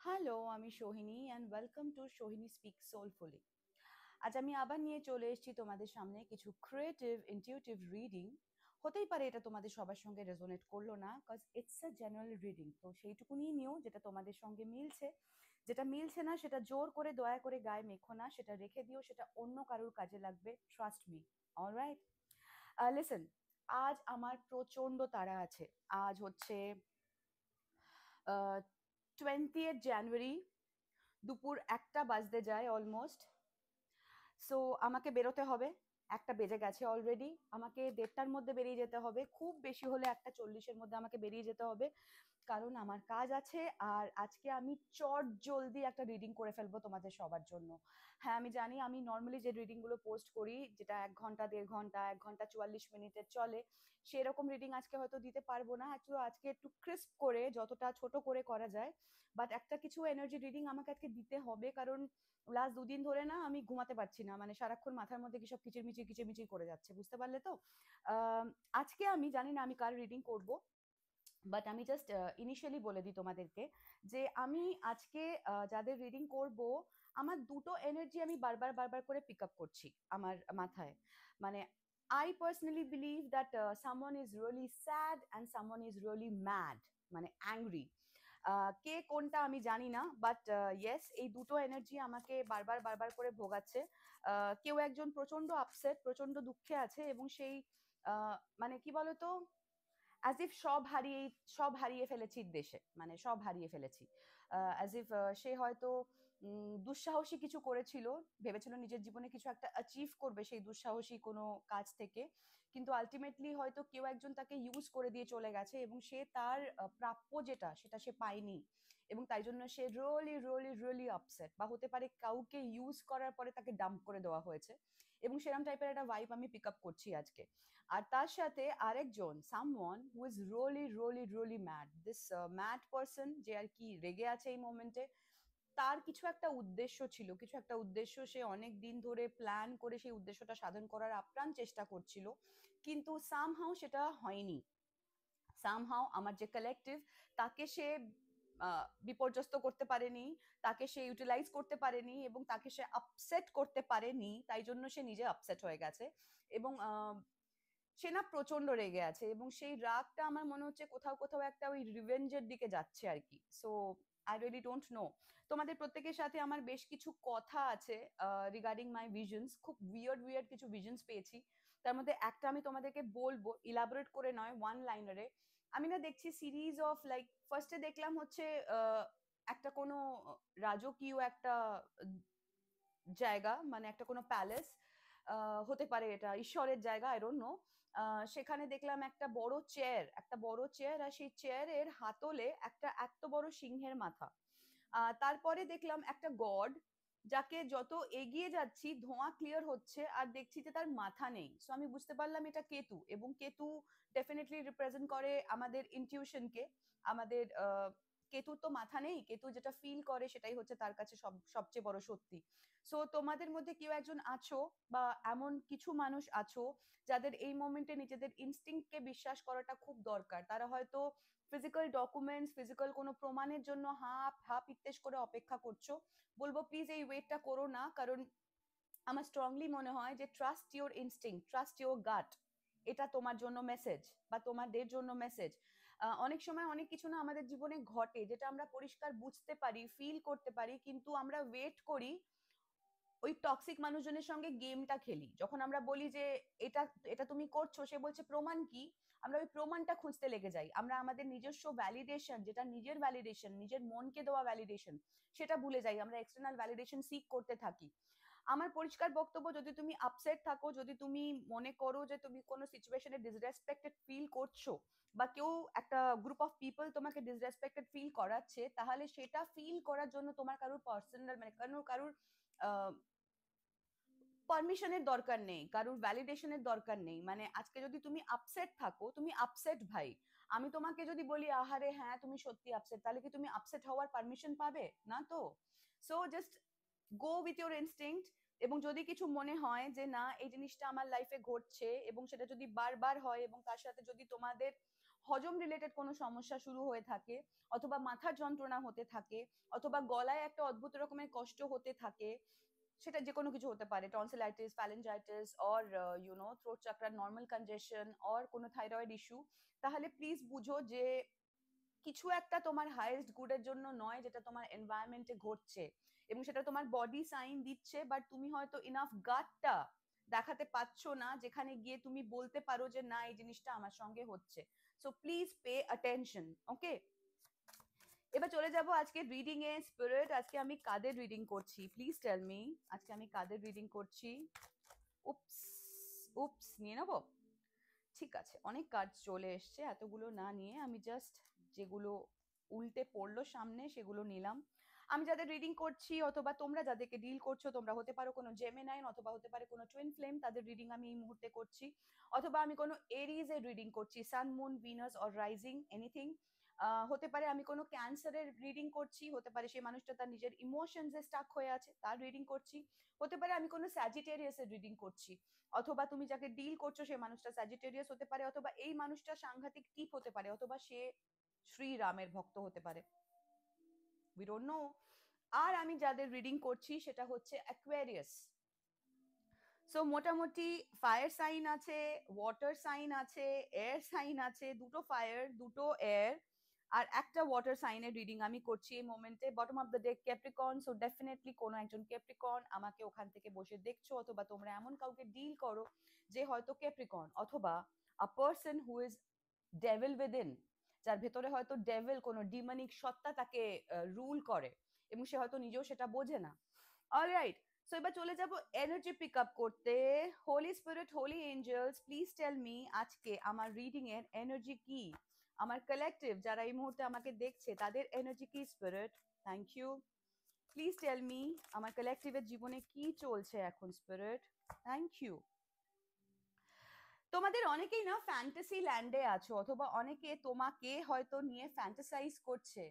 Hello, আমি Sohini and welcome to Sohini speak soulfully. আজ আমি আবার নিয়ে চলে এসেছি তোমাদের সামনে কিছু ক্রিয়েটিভ ইনটিউটিভ রিডিং। হতেই পারে এটা তোমাদের সবার সঙ্গে রেজোনেট করলো না, cause it's a general reading. তো সেইটুকুনি নিও যেটা তোমাদের সঙ্গে মিলছে, যেটা মিলছে না সেটা জোর করে দয়া করে গায়ে মেখো না, সেটা রেখে দিও, সেটা অন্য কারোর কাজে লাগবে, ট্রাস্ট মি। অলরাইট, লিসেন, আজ আমার প্রচন্ড তাড়া আছে। আজ হচ্ছে 20th জানুয়ারি, দুপুর 1টা বাজতে যায় অলমোস্ট। সো আমাকে বেরোতে হবে। 1টা বেজে গেছে অলরেডি, আমাকে 1:30টার মধ্যে বেরিয়ে যেতে হবে, খুব বেশি হলে 1টা 40-এর মধ্যে আমাকে বেরিয়ে যেতে হবে, কারণ আমার কাজ আছে। আর আজকে আমি চট জলদি একটা রিডিং করে ফেলবো তোমাদের সবার জন্য। হ্যাঁ, আমি জানি আমি নর্মালি যে রিডিংগুলো পোস্ট করি, যেটা 1 ঘন্টা 1.5 ঘন্টা 1 ঘন্টা 44 মিনিটের চলে, সেরকম রিডিং আজকে হয়তো দিতে পারবো না। অ্যাকচুয়ালি আজকে একটু ক্রিস্প করে, যতটা ছোট করে করা যায়, বাট একটা কিছু এনার্জি রিডিং আমাকে আজকে দিতে হবে, কারণ লাস্ট 2 দিন ধরে না আমি ঘুমাতে পারছি না, মানে সারাক্ষণ মাথার মধ্যে কিসব কিচিরমিচির কিচিরমিচির করে যাচ্ছে, বুঝতে পারলে তো? আহ, আজকে আমি জানি না আমি কার রিডিং করব, বাট আমি জাস্ট ইনিশিয়ালি বলে দিই তোমাদেরকে যে আমি আজকে যাদের রিডিং করব, আমার দুটো এনার্জি আমি বারবার বারবার করে পিক আপ করছি আমার মাথায়। মানে I personally believe that someone is really sad and someone is really mad, মানে অ্যাংরি। কে কোনটা আমি জানি না, বাট ইয়েস, এই দুটো এনার্জি আমাকে বারবার বারবার করে ভোগাচ্ছে। কেউ একজন প্রচন্ড আপসেট, প্রচন্ড দুঃখে আছে, এবং সেই মানে কি বলতো, অ্যাজ ইফ সব হারিয়ে ফেলেছি দেশে, মানে সব হারিয়ে ফেলেছি। অ্যাজ ইফ সে হয়তো দুঃসাহসী কিছু করেছিল, ভেবেছিল নিজের জীবনে কিছু একটা অ্যাচিভ করবে সেই দুঃসাহসী কোনো কাজ থেকে, কিন্তু আলটিমেটলি হয়তো কেউ একজন তাকে ইউজ করে দিয়ে চলে গেছে, এবং সে তার প্রাপ্য যেটা সেটা সে পায়নি, এবং তাই জন্য সে রিয়েলি রিয়েলি রিয়েলি আপসেট। বা হতে পারে কাউকে ইউজ করার পরে তাকে ডাম্প করে দেওয়া হয়েছে, এবং সেরকম টাইপের একটা ভাইব আমি পিক আপ করছি আজকে। আর তার সাথে আরেকজন, someone who is really really really mad, this mad person, যে আর কি রেগে আছে এই মোমেন্টে। তার কিছু একটা উদ্দেশ্য ছিল, কিছু একটা উদ্দেশ্য সে অনেক দিন ধরে প্ল্যান করে সেই উদ্দেশ্যটা সাধন করার আপ্রাণ চেষ্টা করছিল, কিন্তু সামহাও সেটা হয়নি। সামহাও আমার যে কালেকটিভ, তাকে সে বিপর্যস্ত করতে পারেনি, তাকে সে ইউটিলাইজ করতে পারেনি, এবং তাকে সে আপসেট করতে পারেনি, তাই জন্য সে নিজে আপসেট হয়ে গেছে। এবং সে না প্রচন্ড রেগে আছে, এবং সেই রাগটা আমার মনে হচ্ছে কোথাও কোথাও একটা ওই রিভেঞ্জের দিকে যাচ্ছে আর কি। So I really don't know. তোমাদের প্রত্যেকের সাথে আমার বেশ কিছু কথা আছে রিগার্ডিং মাই ভিশনস, খুব উইয়ার্ড উইয়ার্ড কিছু ভিশনস পেয়েছি। তার মধ্যে একটা আমি তোমাদেরকে বলবো, ইলাবোরেট করে নয়, ওয়ান লাইনারে। আমি না দেখছি সিরিজ অফ, লাইক ফার্স্টে দেখলাম হচ্ছে একটা কোনো রাজকীয় একটা জায়গা, মানে একটা কোনো প্যালেস, হতে পারে এটা ঈশ্বরের জায়গা, আই ডোন্ট নো। সেখানে দেখলাম একটা বড় চেয়ার, আর সেই চেয়ারের হাতলে একটা এত বড় সিংহের মাথা। তারপরে দেখলাম একটা গড, যাকে যত এগিয়ে যাচ্ছি ধোঁয়া ক্লিয়ার হচ্ছে, আর দেখছি যে তার মাথা নেই। সো আমি বুঝতে পারলাম এটা কেতু, এবং কেতু ডেফিনেটলি রিপ্রেজেন্ট করে আমাদের ইনটিউশনকে। আমাদের কেতুর তো মাথা নেই, কেতু যেটা ফিল করে সেটাই হচ্ছে তার কাছে সবচেয়ে বড় সত্যি। সো তোমাদের মধ্যে কেউ একজন আছো, বা এমন কিছু মানুষ আছো, যাদের এই মোমেন্টে নিজেদের ইনস্টিংক্টকে বিশ্বাস করাটা খুব দরকার। তারা হয়তো ফিজিক্যাল ডকুমেন্টস, ফিজিক্যাল কোনো প্রমাণের জন্য হাঁ হাঁ পিত্তেশ করে অপেক্ষা করছো। বলবো প্লিজ এই ওয়েটটা করো না, কারণ আমার স্ট্রংলি মনে হয় যে trust your instinct, trust your gut, এটা তোমার জন্য মেসেজ, বা তোমাদের জন্য মেসেজ। অনেক সময় অনেক কিছু না আমাদের জীবনে ঘটে, যেটা আমরা পরিষ্কার বুঝতে পারি, ফিল করতে পারি, কিন্তু আমরা ওয়েট করি, ওই টক্সিক মানুষজনের সঙ্গে গেমটা খেলি। যখন আমরা বলি যে এটা এটা তুমি করছো, সে বলছে প্রমাণ কি, আমরা ওই প্রমাণটা খুঁজতে লেগে যাই। আমরা আমাদের নিজস্ব ভ্যালিডেশন, যেটা নিজের ভ্যালিডেশন, নিজের মনকে দেওয়া ভ্যালিডেশন, সেটা ভুলে যাই, আমরা এক্সটার্নাল ভ্যালিডেশন সিক করতে থাকি। আমার পরিষ্কার বক্তব্য, যদি তুমি আপসেট থাকো, যদি তুমি মনে করো যে তুমি কোনো সিচুয়েশনে ডিসরেসপেক্টেড ফিল করছো, বা কেউ, একটা গ্রুপ অফ পিপল তোমাকে ডিসরেসপেক্টেড ফিল করাচ্ছে, তাহলে সেটা ফিল করার জন্য তোমার কারোর পার্সোনাল, মানে কারোর পারমিশনের দরকার নেই, কারোর ভ্যালিডেশনের দরকার নেই। মানে আজকে যদি তুমি আপসেট থাকো, তুমি আপসেট ভাই। আমি তোমাকে যদি বলি আহারে হ্যাঁ তুমি সত্যি আপসেট, তাহলে কি তুমি আপসেট হওয়ার পারমিশন পাবে না তো? So just go with your instinct. এবং যদি কিছু মনে হয় যে না এই জিনিসটা আমার লাইফে ঘটছে, এবং সেটা যদি বারবার হয়, এবং তার সাথে যদি তোমাদের হজম রিলেটেড কোনো সমস্যা শুরু হয়ে থাকে, অথবা মাথার যন্ত্রণা হতে থাকে, অথবা গলায় একটা অদ্ভুত রকমের কষ্ট হতে থাকে, সেটা যে কোনো কিছু হতে পারে, টনসিলাইটিস, ফ্যালেঞ্জাইটিস, অর থ্রোট চাকরার নর্মাল কনজেশন, অর কোনো থাইরয়েড ইস্যু, তাহলে প্লিজ বুঝো যে কিছু একটা তোমার হাইয়েস্ট গুডের জন্য নয়, যেটা তোমার এনভায়রনমেন্টে ঘটছে, এবং সেটা তোমার বডি সাইন দিচ্ছে, বাট তুমি হয়তো ইনাফ গাটটা দেখাতে পাচ্ছো না যেখানে গিয়ে তুমি বলতে পারো যে না, এই জিনিসটা আমার সঙ্গে হচ্ছে। সো প্লিজ পে অ্যাটেনশন, ওকে? এবার চলে যাব আজকে রিডিং এ। স্পিরিট, আজকে আমি কাদের রিডিং করছি? প্লিজ টেল মি, আজকে আমি কাদের রিডিং করছি? উপস, উপস নিয়ে নেবো? ঠিক আছে, অনেক কার্ড চলে এসছে, এতগুলো না নিয়ে আমি জাস্ট যেগুলো উল্টে পড়লো সামনে সেগুলো নিলাম। আমি যাদের রিডিং করছি, অথবা তোমরা যাদেরকে ডিল করছো, তোমরা হতে পারো কোনো জেমিনাই, অথবা হতে পারে কোনো টুইন ফ্লেম, তাদের রিডিং আমি এই মুহূর্তে করছি, অথবা আমি কোনো এরিজ এর রিডিং করছি, sun, moon, Venus or rising, anything. হতে পারে আমি কোনো ক্যান্সারের রিডিং করছি, হতে পারে সেই মানুষটা তার নিজের ইমোশনস এ স্টাক হয়ে আছে, তার রিডিং করছি, হতে পারে আমি কোনো স্যাজিটেরিয়াস এর রিডিং করছি, অথবা তুমি যাকে ডিল করছো সেই মানুষটা স্যাজিটেরিয়াস হতে পারে, অথবা এই মানুষটা সাংঘাতিক টিপ হতে পারে, অথবা সে শ্রীরামের ভক্ত হতে পারে, উই ডোন্ট নো। আর আমি যাদের রিডিং করছি সেটা হচ্ছে অ্যাকুয়ারিয়াস। সো মোটামুটি ফায়ার সাইন আছে, ওয়াটার সাইন আছে, এয়ার সাইন আছে, দুটো ফায়ার, দুটো এয়ার, আর একটা ওয়াটার সাইনের রিডিং আমি করছি এই মোমেন্টে। Bottom of the deck Capricorn, so definitely কোনো একজন ক্যাপ্রিকর্ন আমাকে ওখান থেকে বসে দেখছো, অথবা তোমরা এমন কাউকে ডিল করো যে হয়তো ক্যাপ্রিকর্ন, অথবা a person who is devil within, যার ভেতরে হয়তো ডেভিল, কোনো ডিমনিক সত্তা তাকে রুল করে, এবং সে হয়তো নিজেও সেটা বোঝে না। অলরাইট, সো এবার চলে যাব এনার্জি পিক আপ করতে। Holy spirit, holy angels, please tell me আজকে আমার রিডিং এর এনার্জি কি? আমার কালেকটিভ যারা এই মুহূর্তে আমাকে দেখছে তাদের এনার্জি কি? Spirit, thank you. Please tell me আমার কালেকটিভের জীবনে কি চলছে এখন? Spirit, thank you. তোমাদের অনেকেই না ফ্যান্টাসি ল্যান্ডে আছো, অথবা অনেকে তোমাকে হয়তো নিয়ে ফ্যান্টাসাইজ করছে,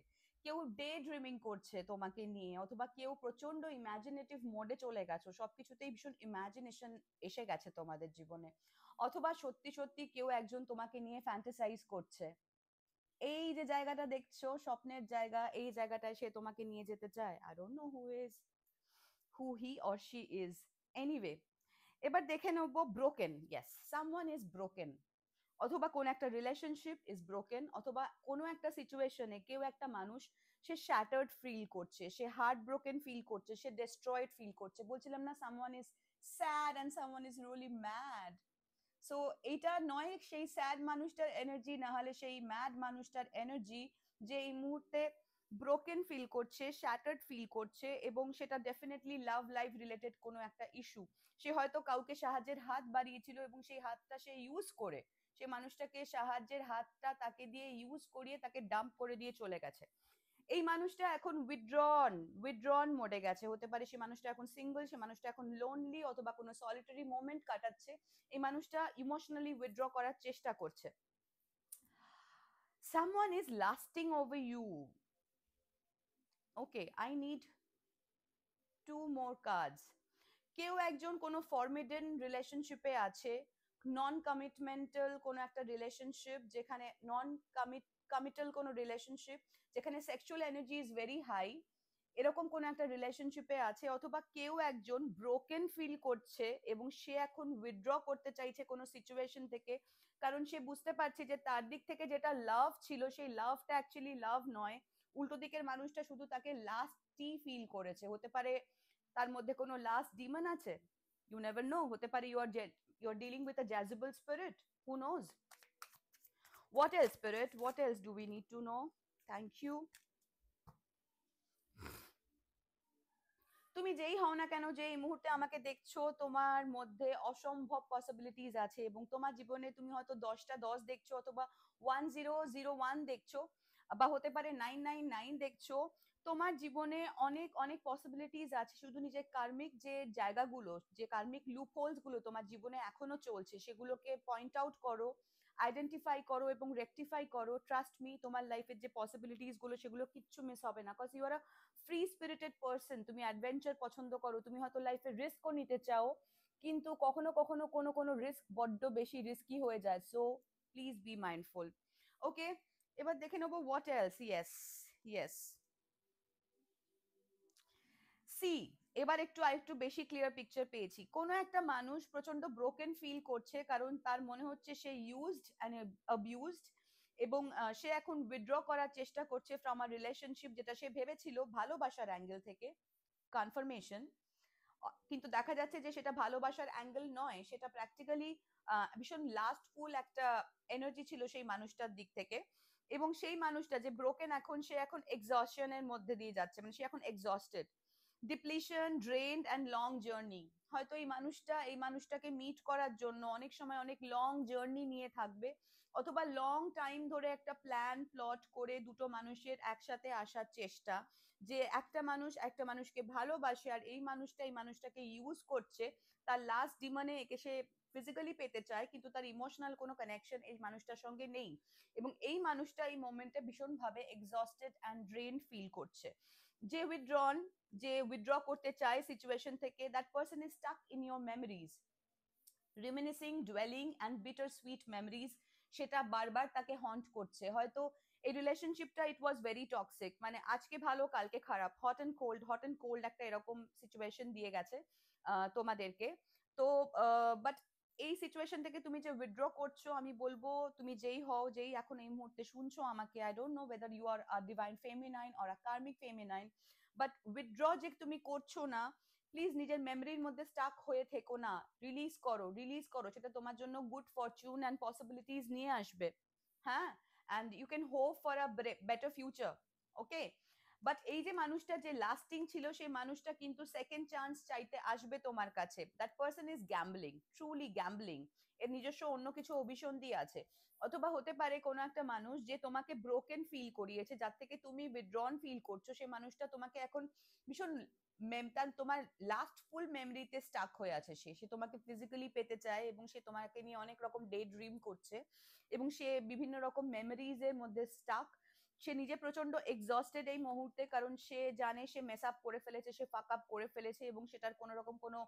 কেউ ডে ড্রিমিং করছে তোমাকে নিয়ে, অথবা কেউ প্রচন্ড ইমাজিনেটিভ মোডে চলে গেছো, সবকিছুতেই ভীষণ ইমাজিনেশন এসে গেছে তোমাদের জীবনে, অথবা সত্যি সত্যি কেউ একজন তোমাকে নিয়ে ফ্যান্টাসাইজ করছে। এই যে জায়গাটা দেখছো, স্বপ্নের জায়গা, এই জায়গাটায় সে তোমাকে নিয়ে যেতে চায়। I don't know who he or she is. Anyway, এবার দেখে নেবো broken. Yes, someone is broken, অথবা কোন একটা রিলেশনশিপ ইজ ব্রোকেন, অথবা কোনো একটা সিচুয়েশনে কেউ একটা মানুষ সে শ্যাটার্ড ফিল করছে, সে হার্ট ব্রোকেন ফিল করছে, সে ডেস্ট্রয়েড ফিল করছে। বলছিলাম না, someone is sad and someone is really mad. So এইটা নয় সেই স্যাড মানুষটার এনার্জি, না হলে সেই ম্যাড মানুষটার এনার্জি, যে এই মুহূর্তে ব্রোকেন ফিল করছে, শ্যাটার্ড ফিল করছে, এবং সেটা ডেফিনেটলি লাভ লাইফ রিলেটেড কোনো একটা ইস্যু। সে হয়তো কাউকে সাহায্যের হাত বাড়িয়েছিল, এবং সেই হাতটা সে ইউজ করে, সে মানুষটাকে সাহায্যের হাতটা তাকে দিয়ে ইউজ করিয়ে তাকে ডাম্প করে দিয়ে চলে গেছে। এই মানুষটা এখন উইথড্রন মোডে গেছে, হতে পারে সে মানুষটা এখন সিঙ্গেল, সে মানুষটা এখন লোনলি, অথবা কোনো সলিটারি মোমেন্ট কাটাচ্ছে, এই মানুষটা ইমোশনালি উইথড্র করার চেষ্টা করছে। Someone is lasting over you. Okay, I need two more cards. কেউ একজন কোনো ফরমিডেন রিলেশনশিপে আছে, নন কমিটমেন্টাল কোনো একটা রিলেশনশিপ, যেখানে নন কমিটাল কোনো রিলেশনশিপ, যেখানে sexual energy is very high, এরকম কোনো একটা রিলেশনশিপে আছে, অথবা কেউ একজন ব্রোকেন ফিল করছে এবং সে এখন উইথড্র করতে চাইছে কোনো সিচুয়েশন থেকে, কারণ সে বুঝতে পারছে যে তার দিক থেকে যেটা লাভ ছিল সেই লাভটা অ্যাকচুয়ালি লাভ নয়, উল্টো দিকের মানুষটা শুধু তাকে লাস্টই ফিল করেছে। হতে পারে তার মধ্যে কোনো লাস্ট ডিমন আছে, ইউ নেভার নো, হতে পারে you are dealing with a jezebel spirit, who knows. What else, spirit? What else do we need to know? Thank you. তুমি যেই হও না কেন, যে এই মুহূর্তে আমাকে দেখছো, তোমার মধ্যে অসম্ভব পসিবিলিটিস আছে, এবং তোমার জীবনে তুমি হয়তো 10টা 10 দেখছো, অথবা 1001 দেখছো, বা হতে পারে 999 দেখছো। তোমার জীবনে অনেক অনেক পসিবিলিটিস আছে, শুধু নিজের কার্মিক যে জায়গাগুলো, যে কার্মিক লুপ হোলস গুলো তোমার জীবনে এখনো চলছে, সেগুলোকে পয়েন্ট আউট করো, আইডেন্টিফাই করো এবং রেকটিফাই করো। ট্রাস্ট মি, তোমার লাইফের যে পসিবিলিটিস গুলো সেগুলো কিচ্ছু মিস হবে না, cause you are free spirited person. তুমি অ্যাডভেঞ্চার পছন্দ করো, তুমি হয়তো লাইফে রিস্কও নিতে চাও, কিন্তু কখনো কখনো কোনো কোনো রিস্ক বড্ড বেশি রিস্কি হয়ে যায়। So please be mindful. Okay, এবার দেখে নেবো what else. Yes, yes, see, এবার একটু আরেকটু বেশি ক্লিয়ার পিকচার পেয়েছি। কোনো একটা মানুষ প্রচন্ড ব্রোকেন ফিল করছে, কারণ তার মনে হচ্ছে সে ইউজড অ্যান্ড অ্যাবিউজড, এবং সে এখন উইথড্র করার চেষ্টা করছে ফ্রম আ রিলেশনশিপ, যেটা সে ভেবেছিল ভালোবাসার অ্যাঙ্গেল থেকে কনফার্মেশন, কিন্তু দেখা যাচ্ছে যে সেটা ভালোবাসার অ্যাঙ্গেল নয়, সেটা প্র্যাকটিক্যালি ভীষণ লাস্টফুল একটা এনার্জি ছিল সেই মানুষটার দিক থেকে। এবং সেই মানুষটা যে ব্রোকেন, এখন সে এখন এক্সস্টনের মধ্যে দিয়ে যাচ্ছে, মানে সে এখন exhausted, depletion, drained and long journey. হয়তো এই মানুষটাকে মিট করার জন্য অনেক সময় অনেক লং জার্নি নিয়ে থাকবে, অথবা লং টাইম ধরে একটা প্ল্যান প্লট করে দুটো মানুষের একসাথে আসার চেষ্টা, যে একটা মানুষ একটা মানুষকে ভালোবাসে আর এই মানুষটাকে ইউজ করছে, তার লাস্ট ডিমান্ডে একে সে ফিজিক্যালি পেতে চায়, কিন্তু তার ইমোশনাল কোনো কানেকশন এই মানুষটার সঙ্গে নেই, এবং এই মানুষটা এই মোমেন্টে ভীষণভাবে এক্সস্টেড অ্যান্ড ড্রেন ফিল করছে। যে উইথড্রন, যে উইথড্র করতে চায় সিচুয়েশন থেকে, that person is stuck in your memories, reminiscing, dwelling and bitter sweet memories, সেটা বারবার তাকে হন্ট করছে। হয়তো এই রিলেশনশিপটা ইট ওয়াজ ভেরি টক্সিক, মানে আজকে ভালো কালকে খারাপ, hot and cold, hot and cold একটা এরকম সিচুয়েশন দিয়ে গেছে তোমাদেরকে। তো বাট এই সিচুয়েশন থেকে তুমি যে উইথড্র করছো, আমি বলবো তুমি যেই হও, যেই এখন এই মুহূর্তে শুনছো আমাকে, I don't know whether you are a divine feminine or a karmic feminine, but withdraw যে তুমি করছো না, প্লিজ নিজের মেমরির মধ্যে স্টাক হয়ে থেকো না, রিলিজ করো, রিলিজ করো, সেটা তোমার জন্য গুড ফরচুন অ্যান্ড পসিবিলিটিস নিয়ে আসবে। হ্যাঁ, and you can hope for a better future. Okay, but এই যে মানুষটা যে লাস্টিং ছিল, সেই মানুষটা কিন্তু সেকেন্ড চান্স চাইতে আসবে তোমার কাছে। That person is gambling, truly gambling, এর নিজস্ব অন্য কিছু অভিসন্ধি আছে। অথবা হতে পারে কোনো একটা মানুষ যে তোমাকে ব্রোকেন ফিল করিয়েছে, যার থেকে তুমি উইথড্রন ফিল করছো, সেই মানুষটা তোমাকে এখন ভীষণ তার তোমার লাস্ট ফুল মেমরিতে স্টাক হয়ে আছে, সে তোমাকে ফিজিক্যালি পেতে চায়, এবং সে তোমাকে নিয়ে অনেক রকম ডে ড্রিম করছে, এবং সে বিভিন্ন রকম মেমোরিজ এর মধ্যে স্টাক। সে নিজে প্রচন্ড এক্সস্টেড এই মুহূর্তে, কারণ সে জানে সে মেস আপ করে ফেলেছে, সে ফাক আপ করে ফেলেছে, এবং সেটার কোনো রকম কোনো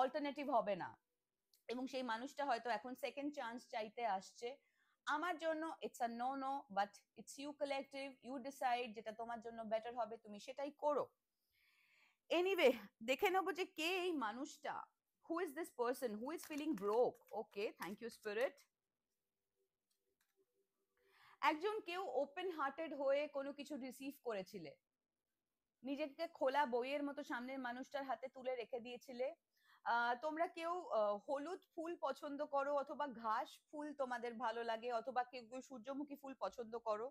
অল্টারনেটিভ হবে না, এবং সেই মানুষটা হয়তো এখন সেকেন্ড চান্স চাইতে আসছে। আমার জন্য it's a no no, but it's you collective, you decide, যেটা তোমার জন্য বেটার হবে তুমি সেটাই করো। এনিওয়ে, দেখে নেবো যে কে এই মানুষটা, who is this person who is feeling broke. Okay, thank you spirit. একজন কেউ ওপেন হার্টেড হয়ে কোনো কিছু রিসিভ করেছিলে, নিজেকে খোলা বইয়ের মতো সামনের মানুষটার হাতে তুলে রেখে দিয়েছিলে। তোমরা কেউ হলুদ ফুল পছন্দ করো, অথবা ঘাস ফুল তোমাদের ভালো লাগে, অথবা কেউ কেউ সূর্যমুখী ফুল পছন্দ করো,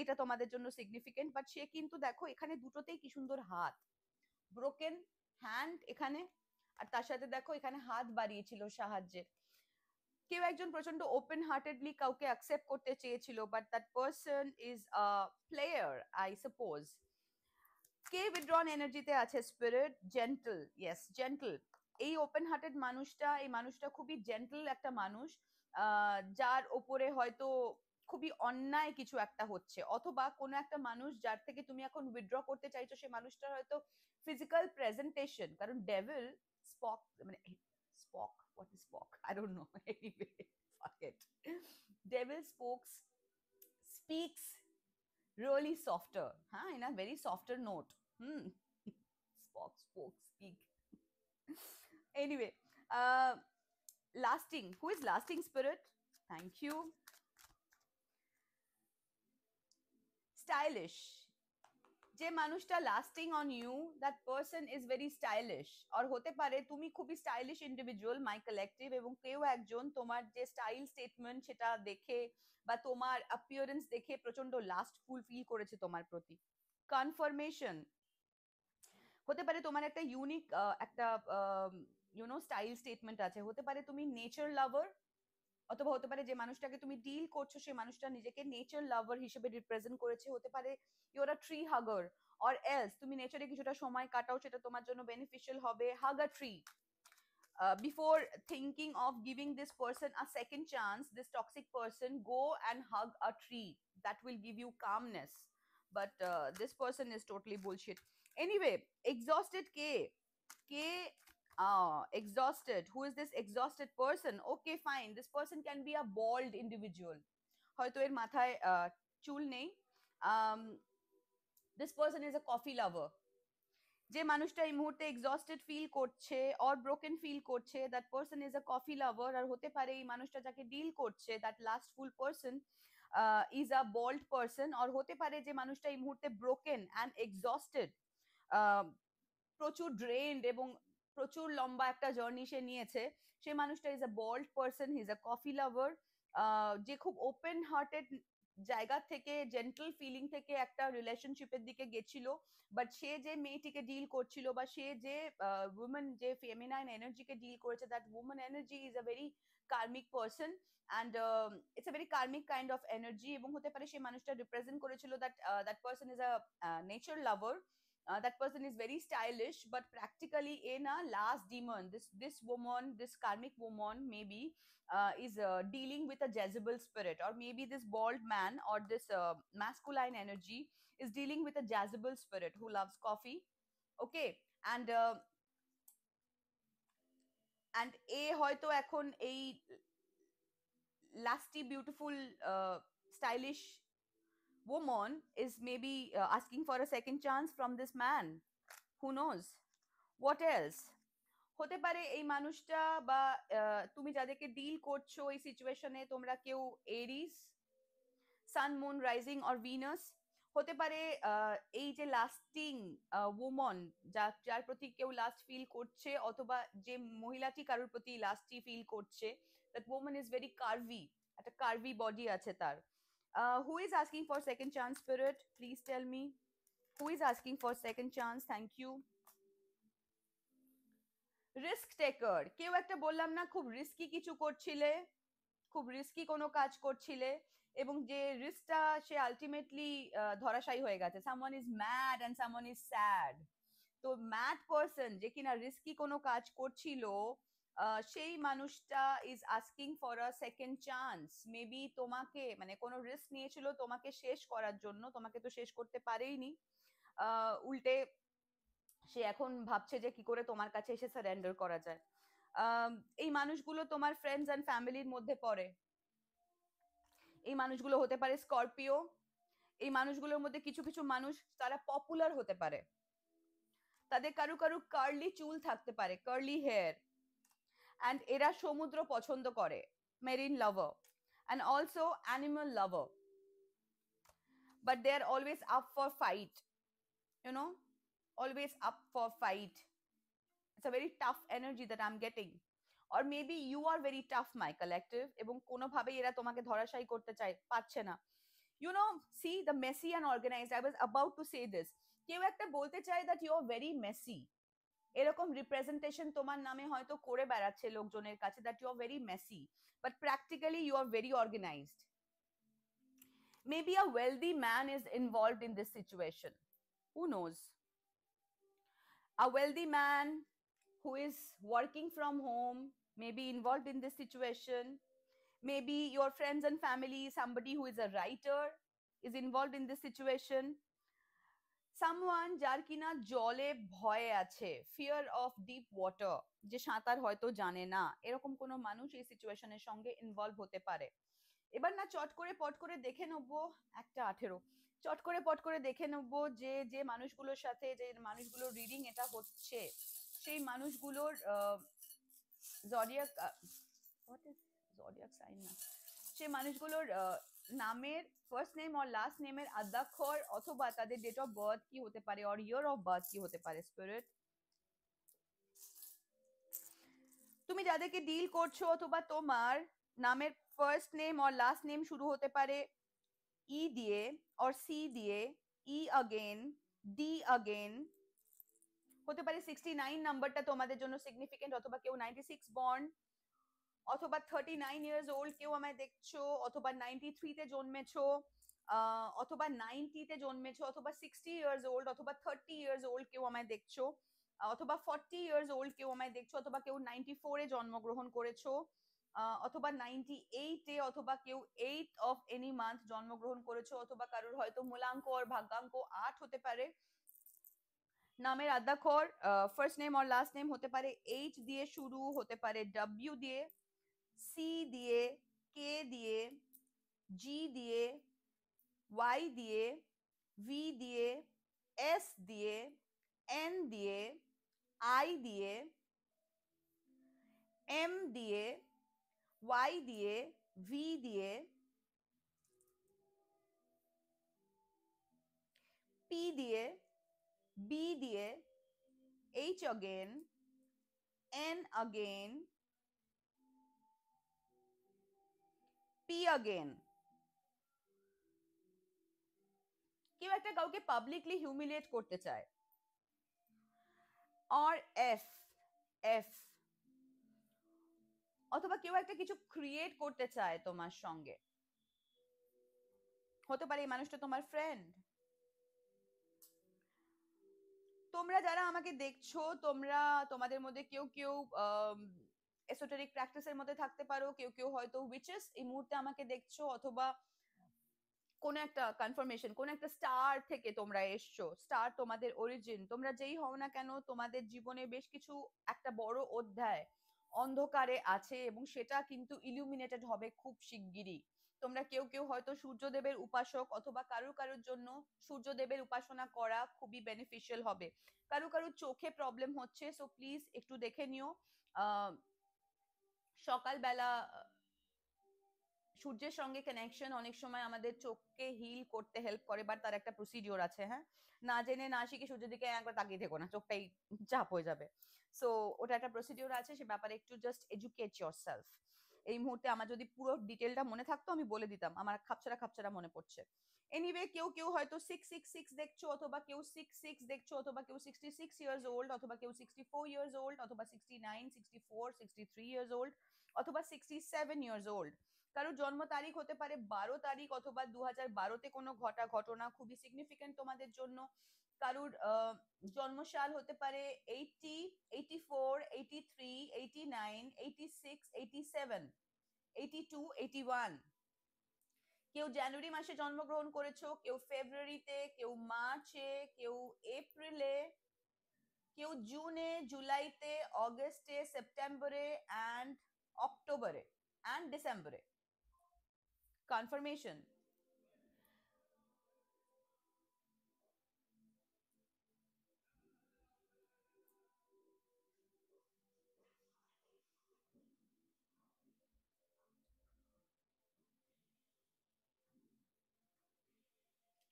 এটা তোমাদের জন্য সিগনিফিকেন্ট। বাট সে কিন্তু দেখো এখানে দুটোতেই কি সুন্দর হাত, ব্রোকেন হ্যান্ড এখানে, আর তার সাথে দেখো এখানে হাত বাড়িয়েছিল সাহায্যের। কেউ একজন প্রচন্ড ওপেন হার্টেডলি কাউকে অ্যাকসেপ্ট করতে চেয়েছিল, but that person is a player, I suppose. কে উইথড্রন এনার্জিতে আছে স্পিরিট, জেন্টল, ইয়েস জেন্টল। এই ওপেন হার্টেড মানুষটা, এই মানুষটা খুবই জেন্টল একটা মানুষ, যার ওপরে হয়তো খুবই অন্যায় কিছু একটা হচ্ছে, অথবা কোনো একটা মানুষ যার থেকে তুমি এখন উইথড্র করতে চাইছো, সে মানুষটার হয়তো ফিজিক্যাল প্রেজেন্টেশন, কারণ ডেভিল স্পক, মানে spoke, what is spoke, I don't no, anyway fuck it, devil speaks really softer, huh, in a very softer note. Hmm. Spoke, speak. Anyway, uh, lasting. Who is lasting spirit? Thank you. Stylish. যে মানুষটা lasting on you, that person is very stylish. আর হতে পারে তুমি খুবই stylish individual, মাই collective, এবং কেউ একজন তোমার যে স্টাইল স্টেটমেন্ট সেটা দেখে, বা তোমার অ্যাপিয়ারেন্স দেখে প্রচন্ড লাস্টফুল ফিল করেছে তোমার প্রতি। কনফার্মেশন। হতে পারে তোমার একটা ইউনিক একটা স্টাইল স্টেটমেন্ট আছে, হতে পারে তুমি নেচার লাভার, অথবা হতে পারে যে মানুষটাকে তুমি ডিল করছো সেই মানুষটা নিজেকে নেচার লাভার হিসেবে রিপ্রেজেন্ট করেছে, হতে পারে you're a tree hugger, or else তুমি নেচারে কিছুটা সময় কাটাও, সেটা তোমার জন্য বেনিফিশিয়াল হবে। Hug a tree, before thinking of giving this person a second chance, this toxic person, go and hug a tree, that will give you calmness. But this person is totally bullshit. Anyway, exhausted k exhausted, who is this exhausted person? Okay, fine, this person can be a bald individual, হয়তো এর মাথায় চুল নেই। This person is a coffee lover. যে মানুষটা এই মুহূর্তে exhausted feel করছে অর ব্রোকেন ফিল করছে, that person is a coffee lover. আর হতে পারে এই মানুষটা যাকে ডিল করছে, that lustful person is a bald person. আর হতে পারে যে মানুষটা এই মুহূর্তে ব্রোকেন অ্যান্ড এক্সস্টেড, প্রচুর ড্রেনড এবং প্রচুর লম্বা একটা জার্নি সে নিয়েছে, সে মানুষটা is a bald person, he is a coffee lover. যে খুব ওপেন হার্টেড জায়গা থেকে, জেন্টল ফিলিং থেকে একটা রিলেশনশিপের দিকে গেছিল, বাট সে যে মেয়েটিকে ডিল করছিল বা সে যে উমেন, যে ফেমিনাইন এনার্জিকে ডিল করেছে, that women energy is a very karmic person and it's a very karmic kind of energy. এবং হতে পারে সেই মানুষটা রিপ্রেজেন্ট করেছিল that that person is a nature lover. That person is very stylish, but practically in a last demon, this woman, this karmic woman maybe is dealing with a Jezebel spirit, or maybe this bald man or this masculine energy is dealing with a Jezebel spirit who loves coffee. Okay, and and এ হয়তো এখন এই lasty beautiful stylish woman is maybe asking for a second chance from this man. Who knows what else? হতে পারে এই মানুষটা বা তুমি যাদেরকে ডিল করছো এই সিচুয়েশনে, তোমরা কেউ এরিস, সান, মুন, রাইজিং অর ভিনাস। হতে পারে এই যে লাস্টিং ওমন, যার প্রতি কেউ লাস্ট ফিল করছে, অথবা যে মহিলাটি কারোর প্রতি লাস্টই ফিল করছে, that woman is very curvy, একটা কার্ভি বডি আছে তার। Who is asking for second chance spirit? Please tell me, who is asking for second chance? Thank you. Risk taker, কেউ একটা বললাম না খুব রিস্কি কিছু করছিলে, খুব রিস্কি কোনো কাজ করছিলে, এবং যে রিস্কটা সে আলটিমেটলি ধরাশায়ী হয়ে গেছে। Someone is mad and someone is sad. তো ম্যাড পারসন যে কিনা রিস্কি কোনো কাজ করছিল, সেই মানুষটা is asking for a second chance. Maybe তোমাকে, মানে কোনো রিস্ক নিয়েছিল তোমাকে শেষ করার জন্য, তোমাকে তো শেষ করতে পারেইনি, উল্টে সে এখন ভাবছে যে কি করে তোমার কাছে এসে সারেন্ডার করা যায়। এই মানুষগুলো তোমার ফ্রেন্ডস অ্যান্ড ফ্যামিলির মধ্যে পড়ে। এই মানুষগুলো হতে পারে স্করপিও। এই মানুষগুলোর মধ্যে কিছু কিছু মানুষ তারা পপুলার হতে পারে, তাদের কারু কারু কার্লি চুল থাকতে পারে, কার্লি হেয়ার, অ্যান্ড এরা সমুদ্র পছন্দ করে, marine lover and also animal lover, but they are always up for fight, you know, always up for fight. It's a very tough energy that I'm getting. Or maybe you are very tough, my collective, এবং কোনোভাবেই এরা তোমাকে ধরাশায়ী করতে পারছে না। You know, see the messy and organized, I was about to say this. কেউ একটা বলতে চায় that you are very messy, এরকম রিপ্রেজেন্টেশন তোমার নামে হয়তো করে বেড়াচ্ছে লোকজনের কাছে, that you are very messy, but practically you are very organized. Maybe a wealthy man is involved in this situation. Who knows? A wealthy man who is working from home may be involved in this situation. Maybe your friends and family, somebody who is a writer is involved in this situation. Someone যার কিনা জলে ভয় আছে, fear of deep water, যে সাঁতার হয়তো জানে না, এরকম কোনো মানুষ এই সিচুয়েশনের সঙ্গে ইনভলভ হতে পারে। এবার না চট করে পট করে দেখে নেবো, একটা 18, চট করে পট করে দেখে নেবো যে যে মানুষগুলোর সাথে, যে মানুষগুলোর রিডিং এটা হচ্ছে, সেই মানুষগুলোর জডিয়াক, হোয়াট ইজ জডিয়াক সাইন না, সেই মানুষগুলোর নামের ফার্স্ট নেম আর লাস্ট নেমের আদ্যাক্ষর অথবা তাদের ডেট অফ বার্থ কি হতে পারে, অর ইয়ার অফ বার্থ কি হতে পারে। স্পিরিট, তুমি যাদেরকে ডিল করছো, অথবা তোমার নামের ফার্স্ট নেম আর লাস্ট নেম শুরু হতে পারে ই দিয়ে, অর সি দিয়ে, ই अगेन, ডি अगेन, হতে পারে 69 নাম্বারটা তোমাদের জন্য সিগনিফিকেন্ট, অথবা কেউ 96 বর্ন, অথবা 39 ইয়ার্স ওল্ড কেউ আমায় দেখছো, অথবা 93 তে জন্মেছো, অথবা 90 তে জন্মেছো, অথবা 60 ইয়ার্স ওল্ড, অথবা 30 ইয়ার্স ওল্ড কেউ আমায় দেখছো, অথবা 40 ইয়ার্স ওল্ড কেউ আমায় দেখছো, অথবা কেউ 94 এ জন্মগ্রহণ করেছো, অথবা 98 এ, অথবা কেউ 8 অফ এনি মান্থ জন্মগ্রহণ করেছো, অথবা কারোর হয়তো মূলাঙ্ক আর ভাগ্যাঙ্ক 8 হতে পারে। নামের আদ্যাক্ষর ফার্স্ট নেম আর লাস্ট নেম হতে পারে এইচ দিয়ে শুরু, হতে পারে ডব্লিউ দিয়ে, সি দিয়ে, কে দিয়ে, জি দিয়ে, ওয়াই দিয়ে, ভি দিয়ে, এস দিয়ে, এন দিয়ে, আই দিয়ে, এম দিয়ে, ওয়াই দিয়ে, ভি দিয়ে, পি দিয়ে, বি দিয়ে, H again, N again, P again. কেউ একটা কাউকে পাবলিকলি হিউমিলিয়েট করতে চায়, আর এফ, এফ, অথবা কেউ একটা কিছু ক্রিয়েট করতে চায় তোমার সঙ্গে, হতে পারে এই মানুষটা তোমার ফ্রেন্ড। তোমরা যারা আমাকে দেখছো, তোমরা তোমাদের মধ্যে কেউ কেউ এসোটেরিক প্র্যাকটিসের মধ্যে থাকতে পারো, কেউ কেউ হয়তো উইচেস এই মুহূর্তে আমাকে দেখছো, অথবা কোন একটা কনফার্মেশন, কোন একটা স্টার থেকে তোমরা এসছো, স্টার তোমাদের অরিজিন। তোমরা যেই হও না কেন, তোমাদের জীবনে বেশ কিছু একটা বড় অধ্যায় অন্ধকারে আছে, এবং সেটা কিন্তু ইলুমিনেটেড হবে খুব শিগগিরই। তোমরা কেউ কেউ হয়তো সূর্যদেবের উপাসক, অথবা কারুর কারুর জন্য সূর্যদেবের উপাসনা করা খুবই বেনিফিশিয়াল হবে। কারু কারুর চোখে প্রবলেম হচ্ছে, সো প্লিজ একটু দেখে নিও। সকালবেলা সূর্যের সঙ্গে কানেকশন অনেক সময় আমাদের চোখকে হিল করতে হেল্প করে, বাট তার একটা প্রসিডিওর আছে। হ্যাঁ, না জেনে না শিখে সূর্যের দিকে একবার তাকিয়ে থেকো না, চোখটাই চাপ হয়ে যাবে। সো ওটা একটা প্রসিডিওর আছে, সে ব্যাপারে একটু জাস্ট এডুকেট ইয়োরসেলফ। এই মুহূর্তে আমার যদি পুরো ডিটেলটা মনে থাকতো আমি বলে দিতাম, আমার খাপছাড়া খাপছাড়া মনে পড়ছে। এনিওয়ে, কেউ কেউ হয়তো 666 দেখছো, অথবা কেউ 66 দেখছো, অথবা কেউ 66 ইয়ার্স ওল্ড, অথবা কেউ 64 ইয়ার্স ওল্ড, অথবা 69, 64, 63 ইয়ার্স ওল্ড, অথবা 67 ইয়ার্স ওল্ড। কারোর জন্ম তারিখ হতে পারে 12 তারিখ, অথবা 2012-তে কোনো ঘটনা খুবই সিগনিফিকেন্ট তোমাদের জন্য। কারোর জন্মসাল হতে পারে 80, 84, 83, 89, 86, 87, 82, 81। কেউ জানুয়ারি মাসে জন্মগ্রহণ করেছো, কেউ ফেব্রুয়ারিতে, কেউ মার্চে, কেউ এপ্রিলে, কেউ জুনে, জুলাইতে, অগস্টে, সেপ্টেম্বরে অ্যান্ড অক্টোবরে অ্যান্ড ডিসেম্বরে। কনফার্মেশন।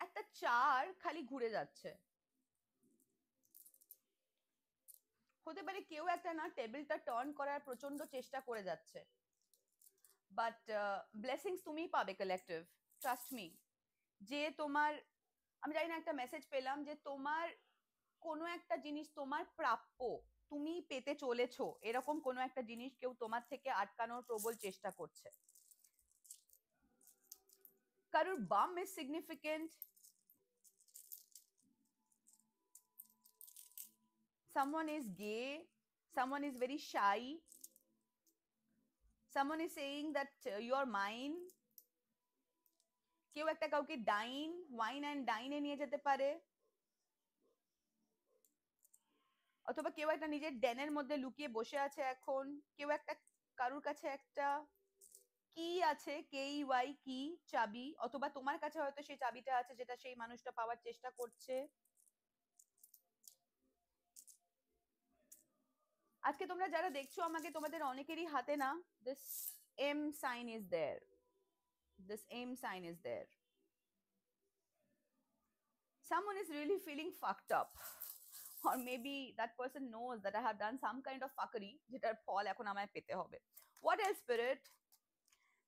একটা চার খালি ঘুরে যাচ্ছে, হতে পারে কেউ একটা না টেবিলটা টার্ন করার প্রচন্ড চেষ্টা করে যাচ্ছে, বাট ব্লেসিংস তুমিই পাবে কালেক্টিভ, ট্রাস্ট মি। যে তোমার, আমি জানি না, একটা মেসেজ পেলাম যে তোমার কোনো একটা জিনিস তোমার প্রাপ্য, তুমি পেতে চলেছো, এরকম কোনো একটা জিনিস কেউ তোমার থেকে আটকানোর প্রবল চেষ্টা করছে। কারোর বাম is significant, someone is gay, someone is very shy, someone is saying that you're mine. কেউ একটা কাউকে ডাইন, ওয়াইন অ্যান্ড ডাইনে নিয়ে যেতে পারে, অথবা কেউ একটা নিজের ডেনের মধ্যে লুকিয়ে বসে আছে এখন। কেউ একটা, কারুর কাছে একটা কি আছে, KEY কি, চাবি, অথবা তোমার কাছে হয়তো সেই চাবিটা আছে যেটা সেই মানুষটা পাওয়ার চেষ্টা করছে। আজকে তোমরা যারা দেখছো আমাকে, তোমাদের অনেকেরই হাতে না this M sign is there, this M sign is there. Someone is really feeling fucked up, or maybe that person knows that I have done some kind of fuckery যেটার ফল এখন আমায় পেতে হবে। What else, spirit?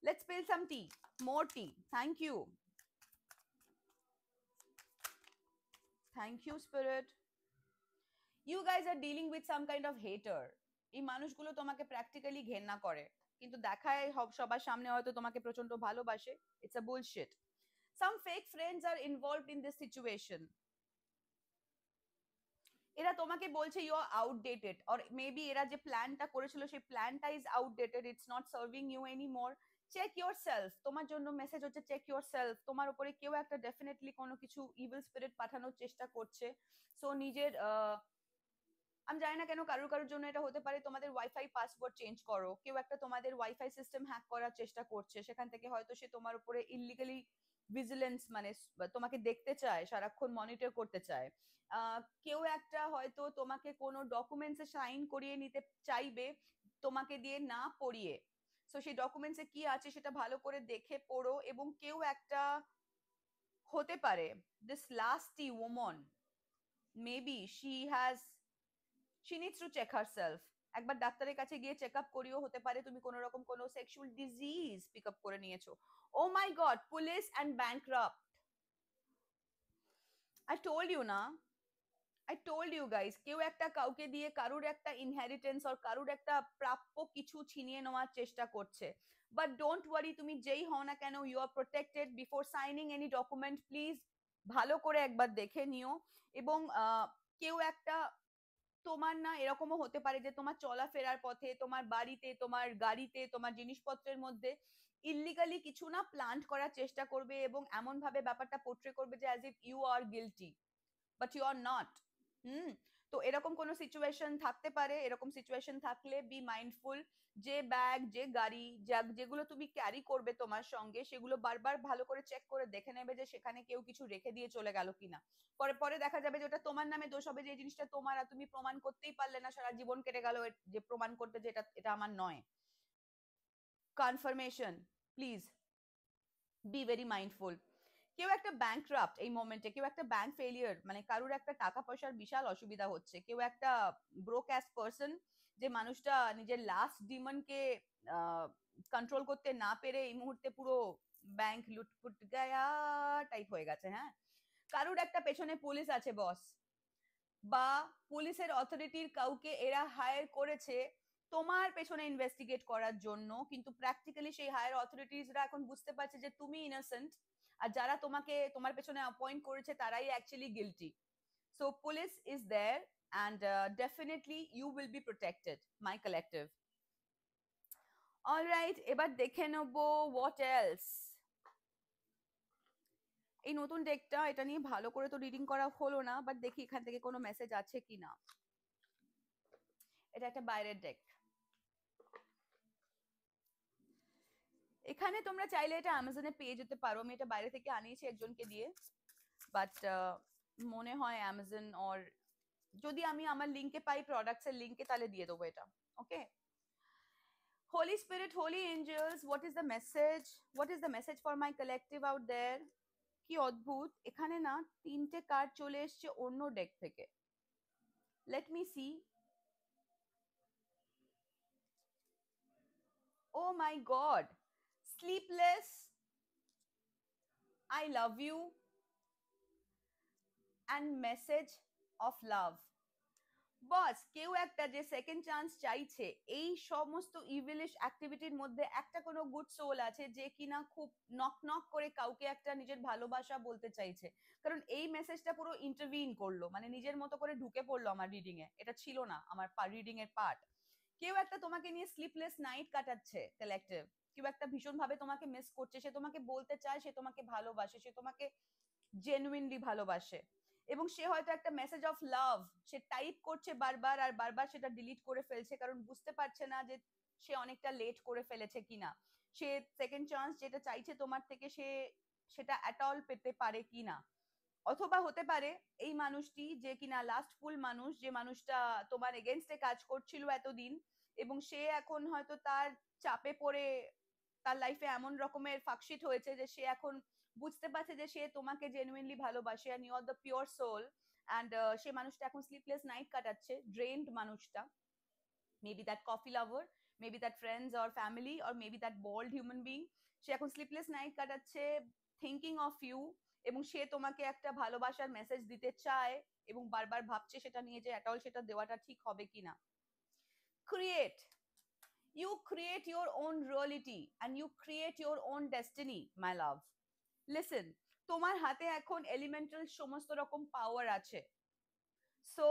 Let's spill some tea, more tea. Thank you, thank you, spirit. You guys are dealing with some kind of hater. এই মানুষগুলো তোমাকে practically ঘেন্না করে, কিন্তু দেখায় সবার সামনে হয়তো তোমাকে প্রচন্ড ভালোবাসে। It's a bullshit. Some fake friends are involved in this situation. এরা তোমাকে বলছে you are outdated, or maybe এরা যে প্ল্যানটা করেছিল সেই প্ল্যানটা is outdated, it's not serving you anymore. Check yourself, তোমার জন্য মেসেজ হচ্ছে চেক ইউর সেলফ। তোমার উপরে কেউ একটা ডেফিনেটলি কোনো কিছু ইভিল স্পিরিট পাঠানোর চেষ্টা করছে। সো নিজের আমি জানি না কেন কারোর কারোর জন্য এটা হতে পারে তোমাদের ওয়াইফাই পাসওয়ার্ড চেঞ্জ করো, কেউ একটা তোমাদের ওয়াইফাই সিস্টেম হ্যাক করার চেষ্টা করছে, সেখান থেকে হয়তো সে তোমার উপরে ইলিগালি ভিজিলেন্স মানে তোমাকে দেখতে চায়, সারাক্ষণ মনিটর করতে চায়। কেউ একটা হয়তো তোমাকে কোনো ডকুমেন্টসে সাইন করিয়ে নিতে চাইবে তোমাকে দিয়ে না পড়িয়ে। সো সেই ডকুমেন্টসে কি আছে সেটা ভালো করে দেখে পড়ো। এবং কেউ একটা হতে পারে this lusty woman, maybe she needs to check herself. একবার ডাক্তারের কাছে গিয়ে চেক আপ করিও, হতে পারে তুমি কোনো রকম কোনো সেক্সুয়াল ডিজিজ পিক আপ করে নিয়েছো। Oh my god, police and bankrupt. I told you না, আই টোল্ড ইউ গাইস, কেউ একটা কাউকে দিয়ে কারুর একটা ইনহেরিটেন্স আর কারুর একটা প্রাপ্য কিছু ছিনিয়ে নেওয়ার চেষ্টা করছে। বাট ডোন্ট ওয়ারি, তুমি যেই হও না কেন, you are protected. Before signing any document please ভালো করে একবার দেখে নিও। এবং কেউ একটা তোমার না এরকমও হতে পারে যে তোমার চলাফেরার পথে, তোমার বাড়িতে, তোমার গাড়িতে, তোমার জিনিসপত্রের মধ্যে ইল্লিগালি কিছু না প্লান্ট করার চেষ্টা করবে এবং এমন ভাবে ব্যাপারটা পোর্ট্রে করবে যে as if you are guilty, but you are not. Hmm. তো এরকম কোনো সিচুয়েশন থাকতে পারে, এরকম সিচুয়েশন থাকলে বি মাইন্ডফুল। যে ব্যাগ, যে গাড়ি, যেগুলো তুমি ক্যারি করবে তোমার সঙ্গে, সেগুলো বারবার ভালো করে চেক করে দেখে নেবে যে সেখানে কেউ কিছু রেখে দিয়ে চলে গেল কিনা। পরে পরে দেখা যাবে যে ওটা তোমার নামে দোষ হবে, যে জিনিসটা তোমার আর তুমি প্রমাণ করতেই পারলে না, সারা জীবন কেটে গেল যে প্রমাণ করতে যে এটা এটা আমার নয়। Confirmation, please be very mindful. কেউ একটা ব্যাংকরাপ্ট এই মোমেন্টে, কেউ একটা ব্যাংক ফেলিয়ার, মানে কারুর একটা টাকা পয়সার বিশাল অসুবিধা হচ্ছে, কেউ একটা ব্রোক অ্যাস পারসন, যে মানুষটা নিজের লাস্ট ডিমনকে কন্ট্রোল করতে না পেরে এই মুহূর্তে পুরো ব্যাংক লুটপুট গায়া টাইপ হয়ে গেছে। হ্যাঁ, কারুর একটা পেছনে পুলিশ আছে বস, বা পুলিশের অথরিটির কাউকে এরা হায়ার করেছে তোমার পেছনে ইনভেস্টিগেট করার জন্য, কিন্তু প্র্যাকটিক্যালি সেই হায়ার অথরিটিসরা এখন বুঝতে পারছে যে তুমি ইনোসেন্ট, আর যারা তোমাকে তোমার পেছনে অ্যাপয়েন্ট করেছে তারাই actually guilty. So police is there and definitely you will be protected, my collective. Alright, এবার দেখে নেবো হোয়াট এলস। এই নতুন ডেকটা, এটা নিয়ে ভালো করে তো রিডিং করা হলো না, বাট দেখি এখান থেকে কোনো মেসেজ আছে কিনা। এটা একটা বাইরের ডেক। এখানে তোমরা চাইলে এটা অ্যামাজনে পেয়ে যেতে পারো, আমি এটা বাইরে থেকে আনিয়েছি একজনকে দিয়ে, বাট মনে হয় অ্যামাজন অর যদি আমি আমার লিঙ্কে পাই, প্রোডাক্টস এর লিঙ্কে, তাহলে দিয়ে দেবো এটা। Okay. Holy spirit, holy angels, what is the message, what is the message for my collective out there. কি অদ্ভুত, এখানে না তিনটে কার্ড চলে এসছে অন্য ডেক থেকে। Let me see. Oh my god, sleepless, I love you and message of love. Boss, কেউ একটা যে সেকেন্ড চান্স চাইছে, এই সমস্ত ইভিলিশ অ্যাক্টিভিটির মধ্যে একটা কোনো গুড সোল আছে যে কিনা খুব নক নক করে কাউকে একটা নিজের ভালোবাসা বলতে চাইছে। কারণ এই মেসেজটা পুরো ইন্টারভিন করলো, মানে নিজের মতো করে ঢুকে পড়লো আমার রিডিং এ, এটা ছিল না আমার রিডিং এর পার্ট। কেউ একটা তোমাকে নিয়ে স্লিপলেস নাইট কাটাচ্ছে কালেক্টিভ, কেউ একটা ভীষণ ভাবে তোমাকে মিস করছে, সে তোমাকে বলতে চায় সে তোমাকে ভালোবাসে, সে তোমাকে জেনুইনলি ভালোবাসে, এবং সে হয়তো একটা message of love say type করছে বারবার, আর বারবার সেটা ডিলিট করে ফেলছে, কারণ বুঝতে পারছে না যে সে অনেকটা লেট করে ফেলেছে কিনা, সে সেকেন্ড চান্স যেটা চাইছে তোমার থেকে সে সেটা অ্যাট অল পেতে পারে কিনা। অথবা হতে পারে এই মানুষটি যে কিনা লাস্টফুল মানুষ, যে মানুষটা তোমার এগেনস্টে কাজ করছিল এতদিন, এবং সে এখন হয়তো তার চাপে পড়ে তার লাইফে এমন রকমের ফাকশিট হয়েছে যে সে এখন বুঝতে পারছে যে সে তোমাকে জেনুইনলি ভালোবাসে and you are the pure soul, and সে মানুষটা এখন স্লিপলেস নাইট কাটাচ্ছে, ড্রেনড মানুষটা, maybe that coffee lover, maybe that friends or family, or maybe that bald human being, সে এখন স্লিপলেস নাইট কাটাচ্ছে থিঙ্কিং অফ ইউ, এবং সে তোমাকে একটা ভালোবাসার মেসেজ দিতে চায় এবং বারবার ভাবছে সেটা নিয়ে যে অ্যাট অল সেটা দেওয়াটা ঠিক হবে কিনা। Create, you create your own reality and you create your own destiny, my love. Listen, তোমার হাতে এখন এলিমেন্টাল সমস্ত রকম পাওয়ার আছে, সো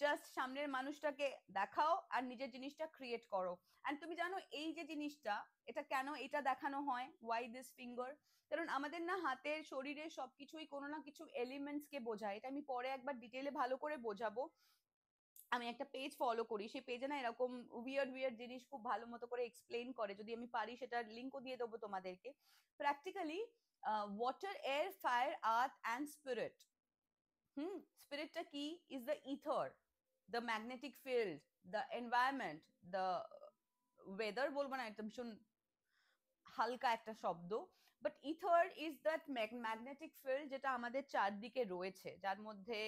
জাস্ট সামনের মানুষটাকে দেখাও আর নিজের জিনিসটা ক্রিয়েট করো। এন্ড তুমি জানো এই যে জিনিসটা, এটা কেন এটা দেখানো হয়, ওয়াই দিস ফিঙ্গার, কারণ আমাদের না হাতের শরীরের সবকিছুই কোনো না কিছু এলিমেন্টস কে বোঝায়, এটা আমি পরে একবার ডিটেইলে ভালো করে বোঝাবো। আমি একটা পেজ ফলো করি, সেই পেজে না এরকম উইয়ার্ড উইয়ার্ড জিনিস খুব ভালো মতো করে এক্সপ্লেন করে, যদি আমি পারি সেটার লিঙ্কও দিয়ে দেবো তোমাদেরকে। Practically water, air, fire, earth and spirit. স্পিরিটটা কি? Is the ether, the magnetic field, the environment, the weather বলবো না, এটা ভীষণ হালকা একটা শব্দ, but ether is that magnetic field যেটা আমাদের চারদিকে রয়েছে, যার মধ্যে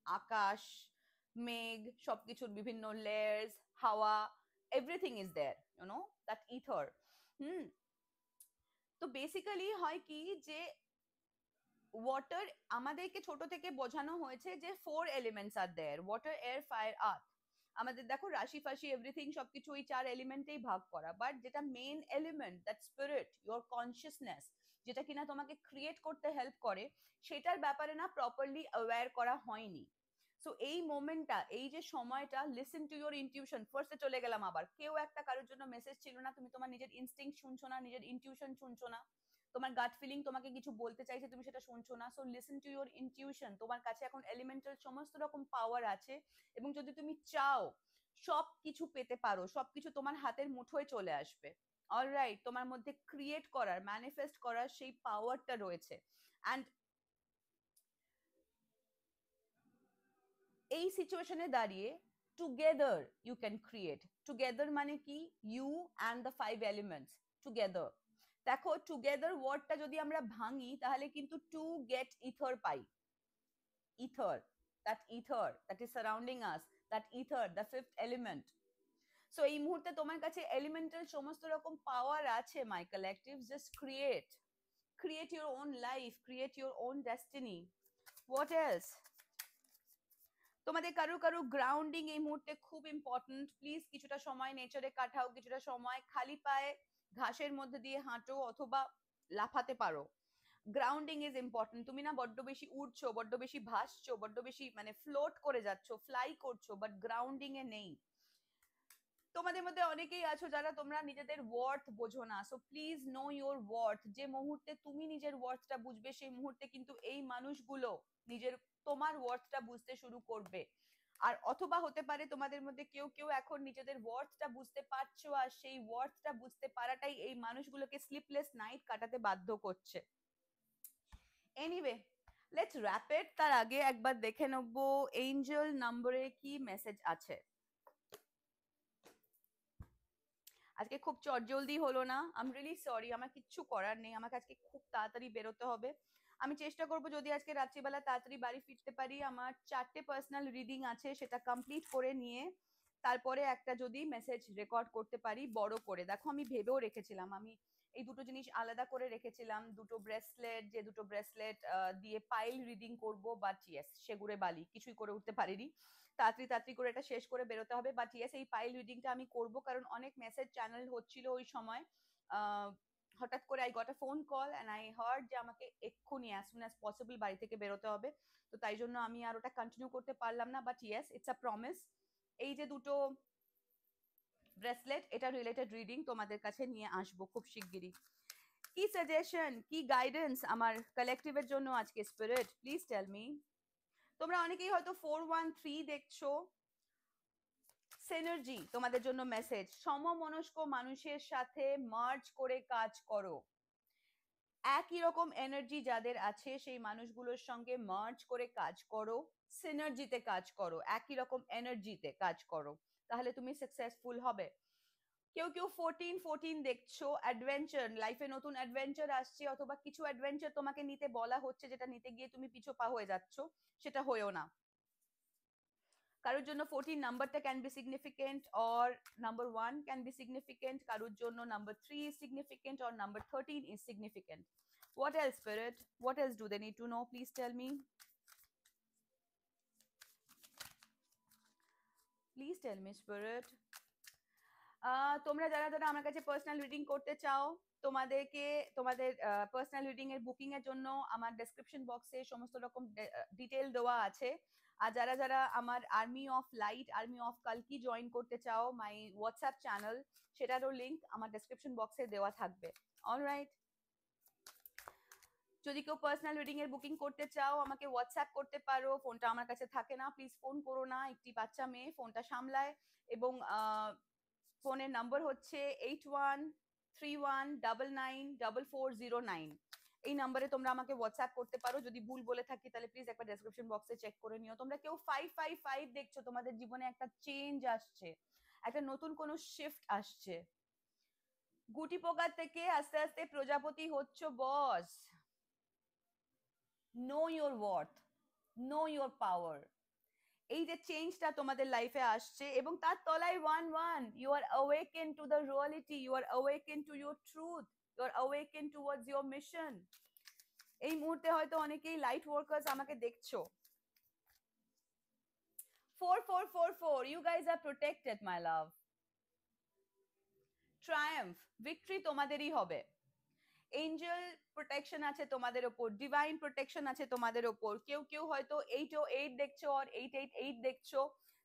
আকাশ, মেঘ, সবকিছুর বিভিন্ন লেয়ার্স, হাওয়া, everything is there, you know, that ether. Hmm তো বেসিক্যালি হয় কি যে ওয়াটার, আমাদেরকে ছোট থেকে বোঝানো হয়েছে যে 4 এলিমেন্টস আর দেয়ার, ওয়াটার, এয়ার, ফায়ার, আর্থ। আমাদের দেখো রাশি ফাশি এভরিথিং সবকিছু ওই 4 এলিমেন্টেই ভাগ করা, বাট যেটা main element, that spirit, your consciousness, যেটা কিনা তোমাকে ক্রিয়েট করতে হেল্প করে, সেটার ব্যাপারে না প্রপারলি অ্যাওয়্যার করা হয়নি। সো এই মোমেন্টটা, এই যে সময়টা, লিসেন টু ইওর ইনটিউশন। ফার্স্টে চলে গেলাম আবার, কেউ একটা কারোর জন্য মেসেজ ছিল না, তুমি তোমার নিজের ইনস্টিংক্ট শুনছো না, নিজের ইনটিউশন শুনছো না, তোমার গাট ফিলিং তোমাকে কিছু বলতে চাইছে, তুমি সেটা শুনছো না। So listen to your intuition. তোমার কাছে এখন এলিমেন্টাল সমস্ত রকম পাওয়ার আছে, এবং যদি তুমি চাও সব কিছু পেতে পারো, সবকিছু তোমার হাতের মুঠোয় চলে আসবে। অলরাইট, তোমার মধ্যে ক্রিয়েট করার, ম্যানিফেস্ট করার সেই পাওয়ারটা রয়েছে। অ্যান্ড এই সিচুয়েশনে দাঁড়িয়ে together you can create. Together মানে কি? You and the 5 elements together. দেখো টুগেদার ওয়ার্ডটা যদি আমরা ভাঙি তাহলে কিন্তু টু গেট ইথর পাই। Ether, that is surrounding us, that ether, the fifth element. So এই মুহূর্তে তোমার কাছে এলিমেন্টাল সমস্ত রকম পাওয়ার আছে, my collective. Just create your own life, create your own destiny. What else? তোমাদের কারো কারো গ্রাউন্ডিং এই মুহূর্তে খুব ইম্পর্টেন্ট। প্লিজ কিছুটা সময় নেচারে কাটাও, কিছুটা সময় খালি পায়ে ঘাসের মধ্যে দিয়ে হাঁটো অথবা লাফাতে পারো। Grounding is important. তুমি না বড্ড বেশি উড়ছো, বড্ড বেশি ভাসছো, বড্ড বেশি মানে ফ্লোট করে যাচ্ছ, ফ্লাই করছো, বাট গ্রাউন্ডিং এ নেই। তোমাদের মধ্যে অনেকেই আছো যারা তোমরা নিজেদের ওয়ার্থ বোঝো না। So please know your worth. যে মুহূর্তে তুমি নিজের ওয়ার্থটা বুঝবে, সেই মুহূর্তে কিন্তু এই মানুষগুলো নিজের তোমার ওয়ার্থটা বুঝতে শুরু করবে। আর অথবা হতে পারে তোমাদের মধ্যে কেউ কেউ এখন নিজেদের ওয়ার্থটা বুঝতে পারছো, আর সেই ওয়ার্থটা বুঝতে পারাটাই এই মানুষগুলোকে স্লিপলেস নাইট কাটাতে বাধ্য করছে। এনিওয়ে, লেটস র‍্যাপ ইট। তার আগে একবার দেখে নেব এঞ্জেল নম্বরে কি মেসেজ আছে। আজকে খুব চটজলদি হলো না, আই এম রিয়েলি সরি, আমার কিচ্ছু করার নেই, আমাকে আজকে খুব তাড়াতাড়ি বেরোতে হবে। আমি চেষ্টা করব যদি আজকে রাত্রিবেলা তাড়াতাড়ি বাড়ি ফিরতে পারি। আমার 4টে পার্সোনাল রিডিং আছে, সেটা কমপ্লিট করে নিয়ে তারপরে একটা যদি মেসেজ রেকর্ড করতে পারি বড় করে। দেখো আমি ভেবেও রেখেছিলাম, আমি এই দুটো জিনিস আলাদা করে রেখেছিলাম, দুটো ব্রেসলেট, যে দুটো ব্রেসলেট দিয়ে পাইল রিডিং করব, বাট ইয়েস সেগুড়ে বালি, কিছুই করে উঠতে পারিনি। তাড়াতাড়ি তাড়াতাড়ি করে এটা শেষ করে বেরোতে হবে, বাট ইয়েস এই পাইল রিডিংটা আমি করব, কারণ অনেক মেসেজ চ্যানেল হচ্ছিল ওই সময়। হঠাৎ করে I got a phone call and I hard যে আমাকে এক্ষুনি অ্যাজ সুন অ্যাজ পসিবল বাড়ি থেকে বেরোতে হবে। তো তাই জন্য আমি আর ওটা কন্টিনিউ করতে পারলাম না, but yes it's a promise. এই যে দুটো ব্রেসলেট, এটা রিলেটেড রিডিং তোমাদের কাছে নিয়ে আসবো খুব শিগগিরই। কি সাজেশন, কি গাইডেন্স আমার কালেকটিভের জন্য আজকে স্পিরিট, প্লিজ টেল মি। তোমরা অনেকেই হয়তো 413 দেখছো। সিনার্জি তোমাদের জন্য মেসেজ। সমমনস্ক মানুষের সাথে মার্জ করে কাজ করো। একই রকম এনার্জি যাদের আছে সেই মানুষগুলোর সঙ্গে মার্জ করে কাজ করো, সিনার্জিতে কাজ করো, একই রকম এনার্জিতে কাজ করো, তাহলে তুমি সাকসেসফুল হবে। কেউ কেউ 1414 দেখছো, অ্যাডভেঞ্চার, লাইফে নতুন অ্যাডভেঞ্চার আসছে, অথবা কিছু অ্যাডভেঞ্চার তোমাকে নিতে বলা হচ্ছে, যেটা নিতে গিয়ে তুমি পিছু পা হয়ে যাচ্ছ, সেটা হয়েও না। কারোর জন্য 14 নাম্বারটা can be significant, or number 1 can be significant, কারোর জন্য number 3 is significant, or number 13 is significant. What else, Spirit? What else do they need to know? Please tell me. Please tell me, Spirit. তোমরা যারা যারা আমার কাছে personal reading করতে চাও, তোমাদেরকে তোমাদের পার্সোনাল রিডিং এর বুকিং এর জন্য আমার ডেসক্রিপশন বক্সে সমস্ত রকম ডিটেল দেওয়া আছে। আর যারা যারা আমার army of light, army of কালকি জয়েন করতে চাও, মাই হোয়াটসঅ্যাপ চ্যানেল, সেটারও লিংক আমার ডেসক্রিপশন বক্সে দেওয়া থাকবে। অলরাইট, যদি কেউ পার্সোনাল রিডিং এর বুকিং করতে চাও আমাকে হোয়াটসঅ্যাপ করতে পারো, ফোনটা আমার কাছে থাকে না, প্লিজ ফোন করো না, একটি বাচ্চা মেয়ে ফোনটা সামলায়। এবং ফোনের নাম্বার হচ্ছে 8131994409। এই নাম্বারে তোমরা আমাকে হোয়াটসঅ্যাপ করতে পারো। যদি ভুল বলে থাকি তাহলে প্লিজ একবার ডেসক্রিপশন বক্সে চেক করে নিও। তোমরা কেউ 555 দেখছো, তোমাদের জীবনে একটা চেঞ্জ আসছে, একটা নতুন কোনো শিফট আসছে। গুটি পোকা থেকে আস্তে আস্তে প্রজাপতি হচ্ছ boss. Know your worth, know your power. এই যে চেঞ্জটা তোমাদের লাইফে আসছে, এবং তার তলায় one you are awaken to the reality, you are awaken to your truth, you are awaken towards your mission. এই মুহূর্তে হয়তো অনেকেই লাইট ওয়ার্কার্স আমাকে দেখছো। 4444, you guys are protected, my love. Triumph, victory তোমাদেরই হবে। এঞ্জেল প্রোটেকশন আছে তোমাদের ওপর, ডিভাইন প্রোটেকশন আছে তোমাদের ওপর। কেউ কেউ হয়তো 808 দেখছো আর 888 দেখছো।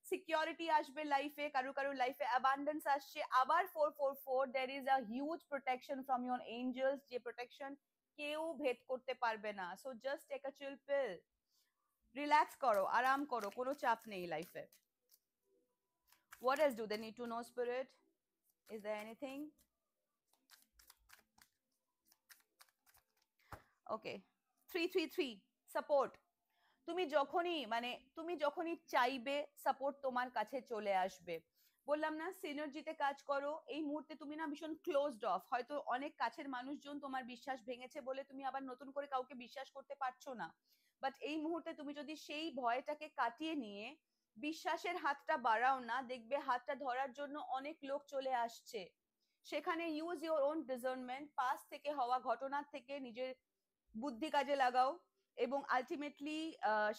সিকিউরিটি আসবে লাইফে, কারো কারো লাইফে অ্যাবান্ডেন্স আসছে। আবার 444, there is a huge protection from your angels, যে প্রোটেকশন কেউ ভেদ করতে পারবে না। So just take a chill pill, relax করো, আরাম করো, কোনো চাপ নেই লাইফে। What else do they need to know, spirit? Is there anything? Okay, 333 support. তুমি যখনই চাইবে সাপোর্ট তোমার কাছে চলে আসবে। বললাম না সিনার্জিতে কাজ করো। এই মুহূর্তে তুমি না ভীষণ ক্লোজড অফ, হয়তো অনেক কাছের মানুষজন তোমার বিশ্বাস ভেঙেছে বলে তুমি আবার নতুন করে কাউকে বিশ্বাস করতে পারছো না। বাট এই মুহূর্তে তুমি যদি সেই ভয়টাকে কাটিয়ে নিয়ে বিশ্বাসের হাতটা বাড়াও না, দেখবে হাতটা ধরার জন্য অনেক লোক চলে আসছে। সেখানে ইউজ ইউর ওন ডিসার্নমেন্ট, পাস থেকে হওয়া ঘটনার থেকে নিজের বুদ্ধি কাজে লাগাও, এবং আলটিমেটলি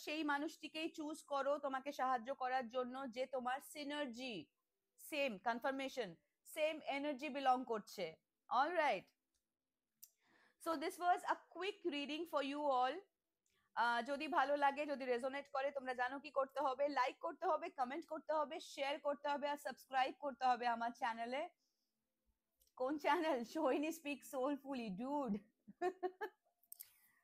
সেই মানুষটিকেই চুজ করো তোমাকে সাহায্য করার জন্য, যে তোমার synergy same, confirmation same energy belong করছে। Alright, so this was a quick reading for you all. যদি ভালো লাগে, যদি রেজোনেট করে, তোমরা জানো কি করতে হবে, লাইক করতে হবে, কমেন্ট করতে হবে, শেয়ার করতে হবে, আর সাবস্ক্রাইব করতে হবে আমার চ্যানেলে। কোন channel? Sohini speak soulfully, dude.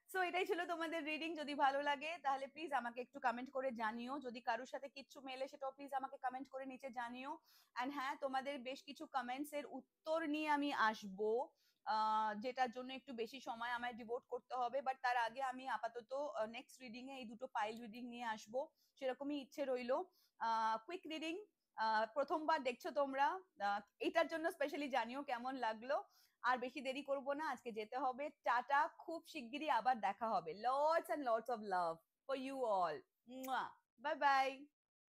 সো এটাই ছিল তোমাদের রিডিং। যদি ভালো লাগে তাহলে প্লিজ আমাকে একটু কমেন্ট করে জানিও। যদি কারোর সাথে কিচ্ছু মেলে সেটাও প্লিজ আমাকে কমেন্ট করে নিচে জানিও। অ্যান্ড হ্যাঁ, তোমাদের বেশ কিছু কমেন্টস এর উত্তর নিয়ে আমি আসবো, যেটার জন্য একটু বেশি সময় আমায় ডিভোট করতে হবে। বাট তার আগে আমি আপাতত নেক্সট রিডিং এ এই দুটো পাইল রিডিং নিয়ে আসবো, সেরকমই ইচ্ছে রইলো। কুইক রিডিং, প্রথমবার দেখছো তোমরা, এটার জন্য স্পেশালি জানিও কেমন লাগলো। আর বেশি দেরি করব না, আজকে যেতে হবে। টাটা, খুব শিগগিরই আবার দেখা হবে। Lots and lots of love for you all. Bye by.